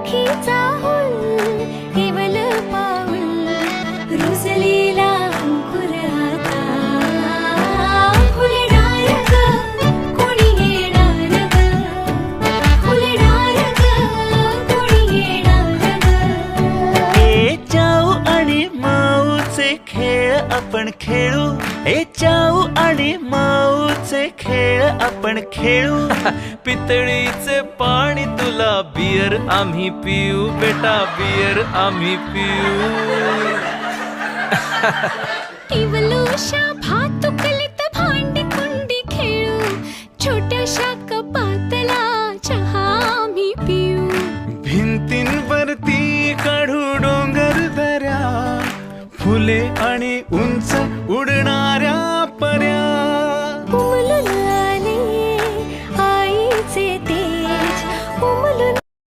राखीचा हुल केवल पाऊल रुजलेला अंकुर आता फुलणार ग कोणी येणार ग फुलणार ग कोणी येणार ग ए चाऊ आणि माऊचे खेळ आपण खेळू ए चाऊ आणि माऊचे खेळ आपण खेळू पितळीचे पाणी तुला बियर आम्ही पिऊ बेटा बियर आम्ही पिऊ इवोल्यूशन